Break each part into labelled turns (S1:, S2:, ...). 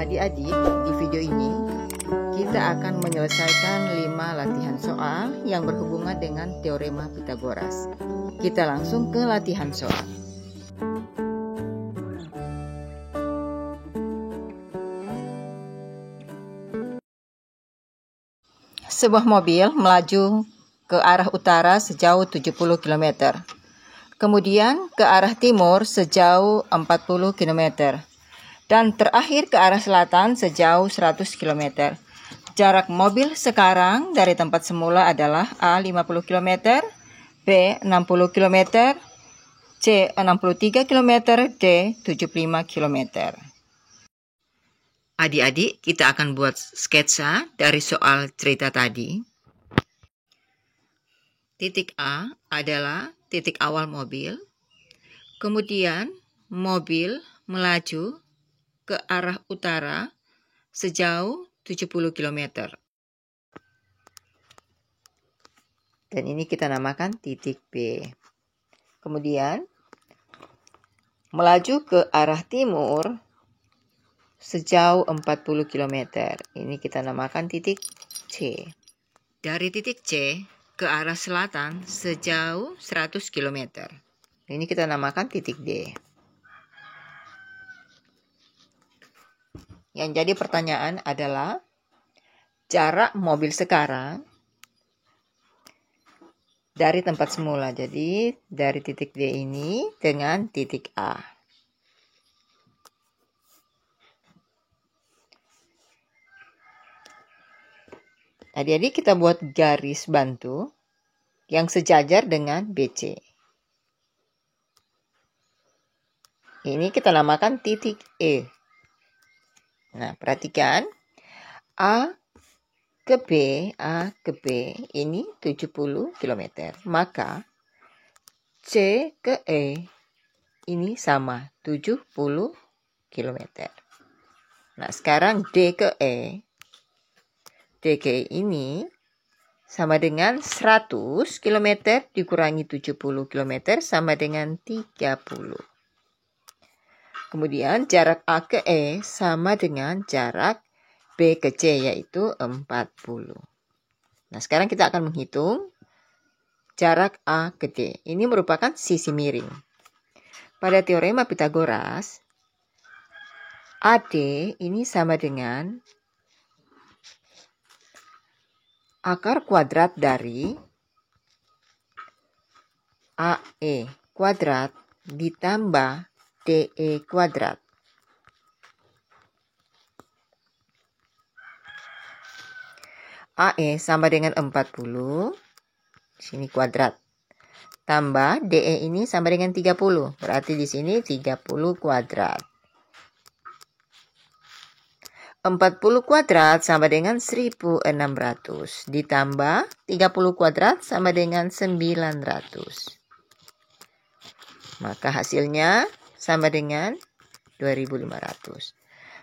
S1: Adik-adik, di video ini kita akan menyelesaikan 5 latihan soal yang berhubungan dengan teorema Pythagoras. Kita langsung ke latihan soal. Sebuah mobil melaju ke arah utara sejauh 70 km. Kemudian ke arah timur sejauh 40 km. Dan terakhir ke arah selatan sejauh 100 km. Jarak mobil sekarang dari tempat semula adalah A 50 km, B 60 km, C 63 km, D 75 km. Adik-adik, kita akan buat sketsa dari soal cerita tadi. Titik A adalah titik awal mobil. Kemudian mobil melaju ke arah utara sejauh 70 km. Dan ini kita namakan titik B. Kemudian melaju ke arah timur sejauh 40 km. Ini kita namakan titik C. Dari titik C ke arah selatan sejauh 100 km. Ini kita namakan titik D. Yang jadi pertanyaan adalah jarak mobil sekarang dari tempat semula. Jadi dari titik D ini dengan titik A. Adik-adik, kita buat garis bantu yang sejajar dengan BC. Ini kita namakan titik E. Nah, perhatikan. A ke B ini 70 km. Maka C ke E ini sama 70 km. Nah, sekarang D ke E ini sama dengan 100 km dikurangi 70 km sama dengan 30. Kemudian jarak A ke E sama dengan jarak B ke C, yaitu 40. Nah, sekarang kita akan menghitung jarak A ke D. Ini merupakan sisi miring. Pada teorema Pythagoras, AD ini sama dengan akar kuadrat dari AE kuadrat ditambah DE kuadrat. AE sama dengan 40, sini kuadrat. Tambah DE ini sama dengan 30, berarti di sini 30 kuadrat. 40 kuadrat sama dengan 1600, ditambah 30 kuadrat sama dengan 900. Maka hasilnya sama dengan 2500.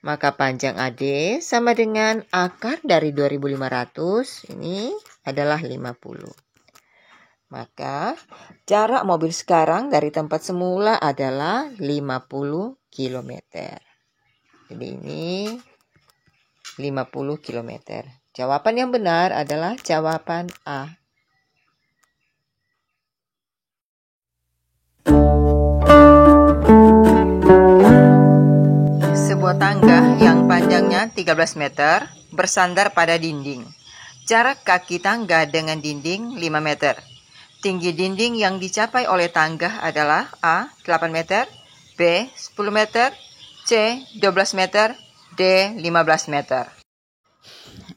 S1: Maka panjang AD sama dengan akar dari 2500, ini adalah 50. Maka jarak mobil sekarang dari tempat semula adalah 50 km. Jadi ini 50 km. Jawaban yang benar adalah jawaban A. Sebuah tangga yang panjangnya 13 meter bersandar pada dinding. Jarak kaki tangga dengan dinding 5 meter. Tinggi dinding yang dicapai oleh tangga adalah A. 8 meter, B. 10 meter, C. 12 meter, D. 15 meter.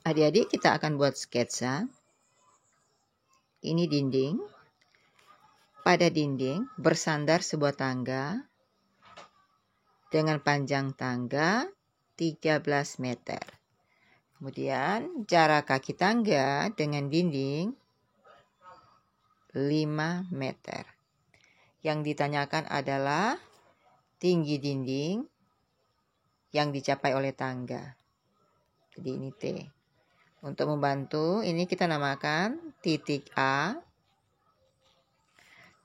S1: Adik-adik, kita akan buat sketsa. Ini dinding. Pada dinding bersandar sebuah tangga dengan panjang tangga 13 meter. Kemudian jarak kaki tangga dengan dinding 5 meter. Yang ditanyakan adalah tinggi dinding yang dicapai oleh tangga. Jadi ini T. Untuk membantu, ini kita namakan titik A,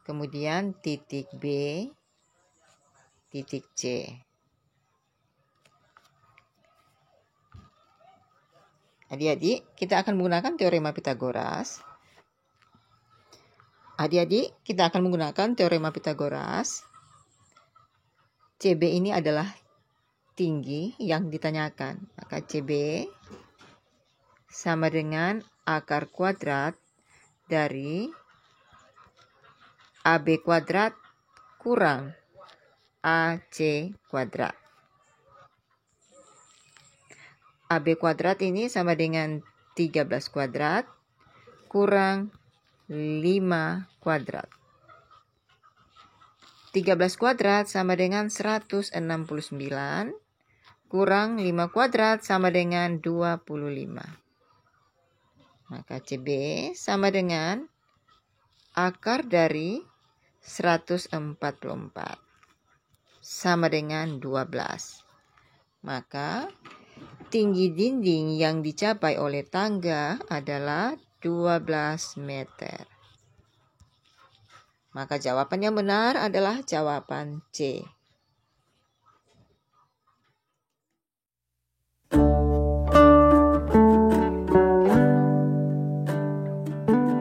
S1: kemudian titik B, titik C. Adik-adik, kita akan menggunakan teorema Pitagoras. Adik-adik, kita akan menggunakan teorema Pitagoras. CB ini adalah tinggi yang ditanyakan. Maka CB sama dengan akar kuadrat dari AB kuadrat kurang AC kuadrat. AB kuadrat ini sama dengan 13 kuadrat kurang 5 kuadrat. 13 kuadrat sama dengan 169 kurang 5 kuadrat sama dengan 25. Maka CB sama dengan akar dari 144 sama dengan 12. Maka tinggi dinding yang dicapai oleh tangga adalah 12 meter. Maka jawaban yang benar adalah jawaban C.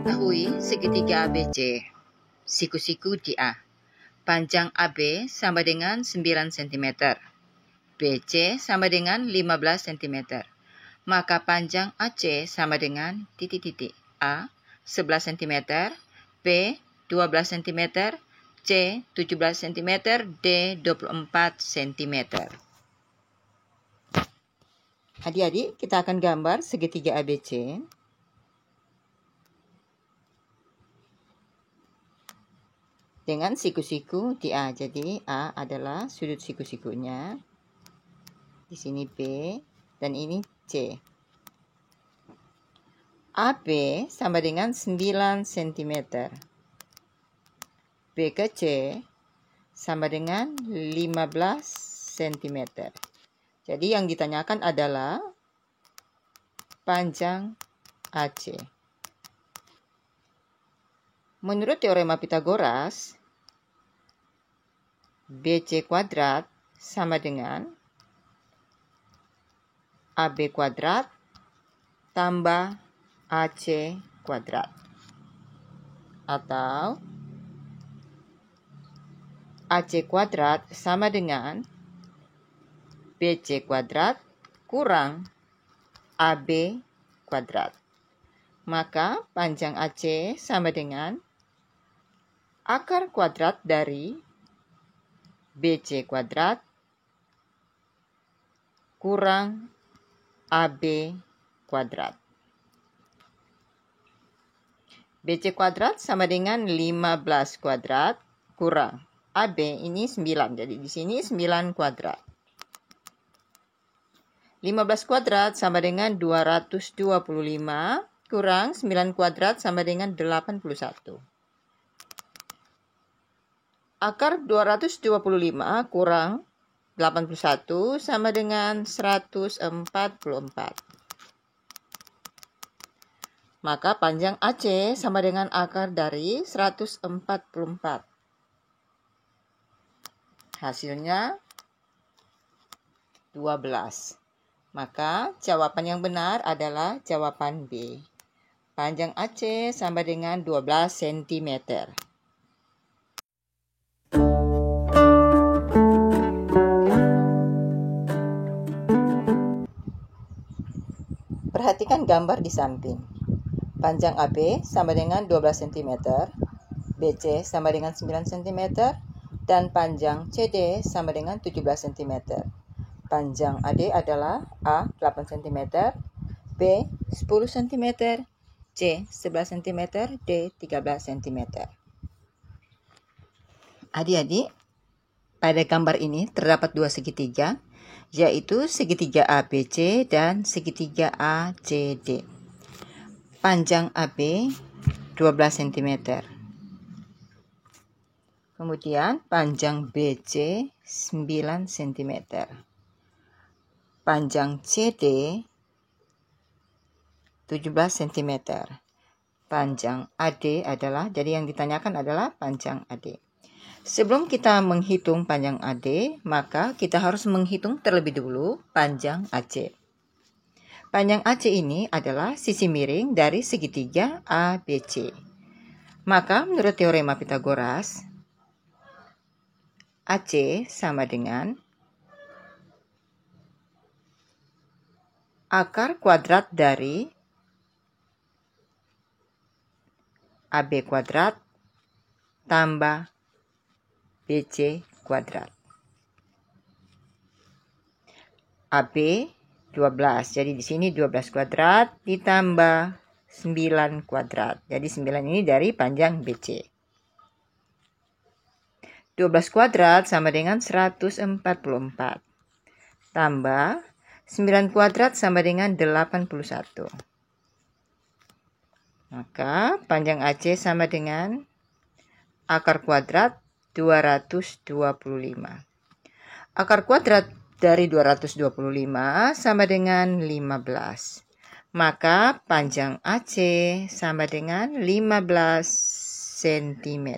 S1: Ketahui segitiga ABC. Siku-siku di A. Panjang AB sama dengan 9 cm. BC sama dengan 15 cm. Maka panjang AC sama dengan titik-titik. A 11 cm, B 12 cm, C 17 cm, D 24 cm. Adik-adik, kita akan gambar segitiga ABC. Dengan siku-siku di A. Jadi A adalah sudut siku-sikunya. Di sini B dan ini C. AB sama dengan 9 cm. B ke C sama dengan 15 cm. Jadi yang ditanyakan adalah panjang AC. Menurut teorema Pitagoras, BC kuadrat sama dengan AB kuadrat tambah AC kuadrat. Atau AC kuadrat sama dengan BC kuadrat kurang AB kuadrat. Maka panjang AC sama dengan akar kuadrat dari BC kuadrat kurang AB kuadrat. BC kuadrat sama dengan 15 kuadrat kurang AB ini 9. Jadi di sini 9 kuadrat. 15 kuadrat sama dengan 225 kurang 9 kuadrat sama dengan 81. Akar 225 kurang 81 sama dengan 144. Maka panjang AC sama dengan akar dari 144. Hasilnya 12. Maka jawaban yang benar adalah jawaban B. Panjang AC sama dengan 12 cm. Perhatikan gambar di samping. Panjang AB sama dengan 12 cm, BC sama dengan 9 cm, dan panjang CD sama dengan 17 cm. Panjang AD adalah A 8 cm, B 10 cm, C 11 cm, D 13 cm. Adik-adik, pada gambar ini terdapat dua segitiga, yaitu segitiga ABC dan segitiga ACD. Panjang AB 12 cm. Kemudian panjang BC 9 cm. Panjang CD 17 cm. Panjang AD adalah, jadi yang ditanyakan adalah panjang AD. Sebelum kita menghitung panjang AD, maka kita harus menghitung terlebih dulu panjang AC. Panjang AC ini adalah sisi miring dari segitiga ABC. Maka menurut teorema Pythagoras, AC sama dengan akar kuadrat dari AB kuadrat tambah BC kuadrat. AB 12. Jadi di sini 12 kuadrat ditambah 9 kuadrat. Jadi 9 ini dari panjang BC. 12 kuadrat sama dengan 144. Tambah 9 kuadrat sama dengan 81. Maka panjang AC sama dengan akar kuadrat 225. Akar kuadrat dari 225 sama dengan 15. Maka panjang AC sama dengan 15 cm.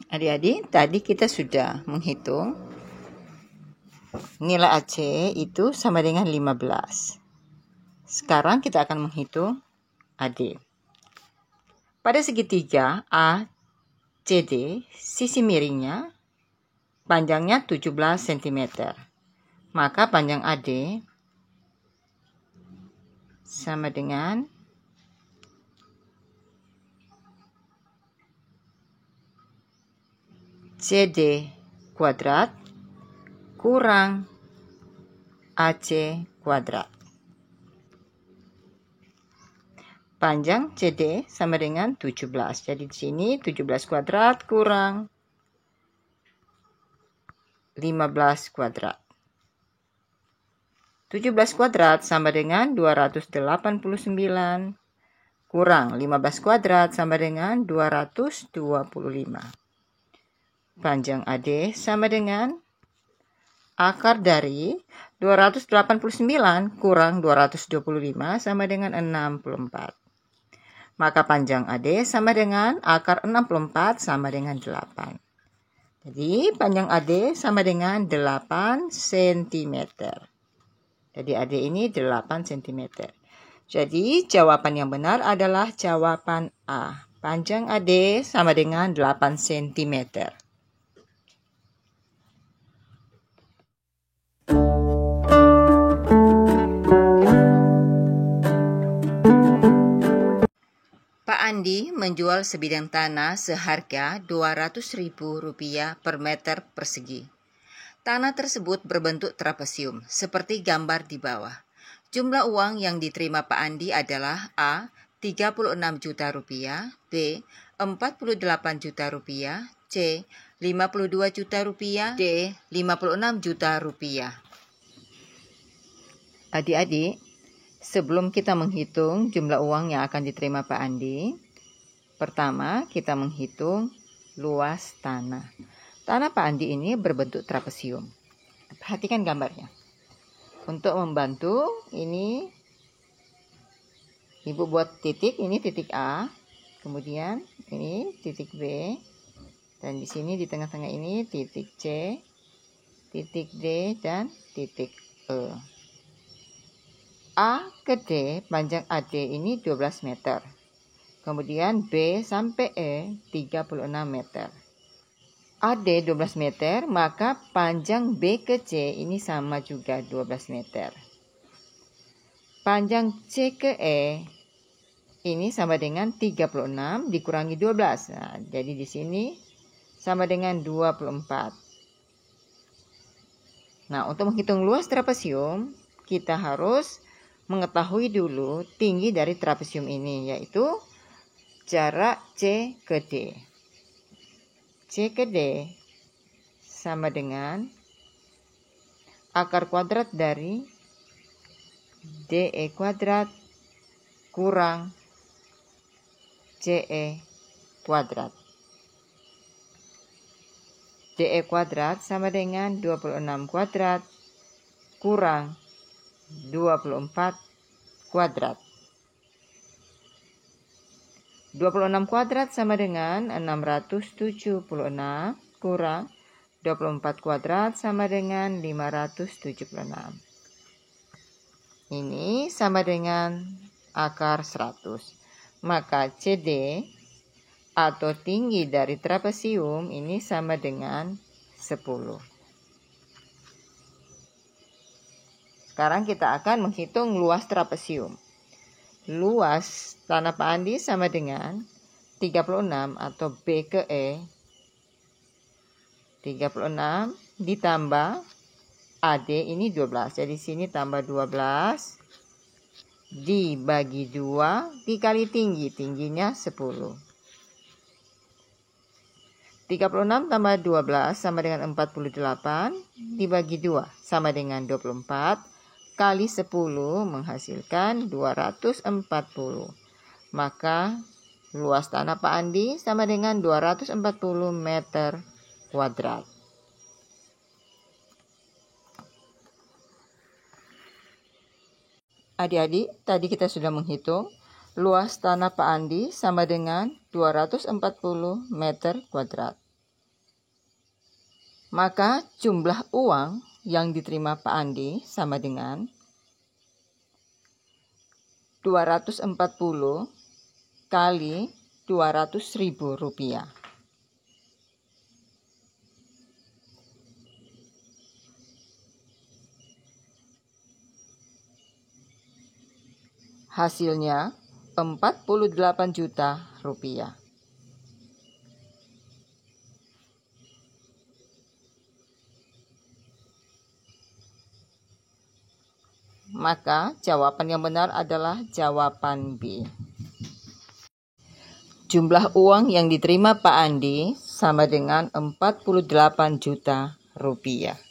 S1: Adik-adik, tadi kita sudah menghitung nilai AC itu sama dengan 15. Sekarang kita akan menghitung AD. Pada segitiga ACD, sisi miringnya panjangnya 17 cm. Maka panjang AD sama dengan CD kuadrat kurang AC kuadrat. Panjang CD sama dengan 17. Jadi di sini 17 kuadrat kurang 15 kuadrat. 17 kuadrat sama dengan 289 kurang 15 kuadrat sama dengan 225. Panjang AD sama dengan akar dari 289 kurang 225 sama dengan 64. Maka panjang AD sama dengan akar 64 sama dengan 8. Jadi panjang AD sama dengan 8 cm. Jadi AD ini 8 cm. Jadi jawaban yang benar adalah jawaban A. Panjang AD sama dengan 8 cm. Pak Andi menjual sebidang tanah seharga Rp200.000 per meter persegi. Tanah tersebut berbentuk trapesium, seperti gambar di bawah. Jumlah uang yang diterima Pak Andi adalah A. Rp36 juta, B. Rp48 juta, C. Rp52 juta, D. Rp56 juta. Adik-adik, sebelum kita menghitung jumlah uang yang akan diterima Pak Andi, pertama kita menghitung luas tanah. Tanah Pak Andi ini berbentuk trapesium. Perhatikan gambarnya. Untuk membantu, ini Ibu buat titik, ini titik A, kemudian ini titik B, dan di sini di tengah-tengah ini titik C, titik D, dan titik E. A ke D, panjang AD ini 12 meter. Kemudian B sampai E 36 meter. AD 12 meter, maka panjang B ke C ini sama juga 12 meter. Panjang C ke E ini sama dengan 36 dikurangi 12. Nah, jadi di sini sama dengan 24. Nah, untuk menghitung luas trapesium, kita harus mengetahui dulu tinggi dari trapesium ini, yaitu jarak C ke D. C ke D sama dengan akar kuadrat dari DE kuadrat kurang CE kuadrat. DE kuadrat sama dengan 26 kuadrat kurang 24 kuadrat. 26 kuadrat sama dengan 676 kurang 24 kuadrat sama dengan 576. Ini sama dengan akar 100. Maka CD atau tinggi dari trapesium ini sama dengan 10. Sekarang kita akan menghitung luas trapesium. Luas tanah Pak Andi sama dengan 36 atau B ke E. 36 ditambah AD ini 12. Jadi sini tambah 12 dibagi 2 dikali tinggi. Tingginya 10. 36 tambah 12 sama dengan 48 dibagi 2 sama dengan 24 kali 10 menghasilkan 240. Maka luas tanah Pak Andi sama dengan 240 meter kuadrat. Adik-adik, tadi kita sudah menghitung luas tanah Pak Andi sama dengan 240 meter kuadrat. Maka jumlah uang yang diterima Pak Andi sama dengan 240 kali 200.000 rupiah. Hasilnya 48 juta rupiah. Maka jawaban yang benar adalah jawaban B. Jumlah uang yang diterima Pak Andi sama dengan 48 juta rupiah.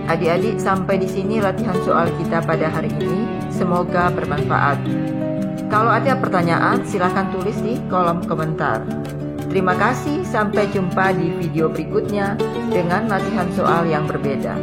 S1: Adik-adik, sampai di sini latihan soal kita pada hari ini. Semoga bermanfaat. Kalau ada pertanyaan, silakan tulis di kolom komentar. Terima kasih, sampai jumpa di video berikutnya dengan latihan soal yang berbeda.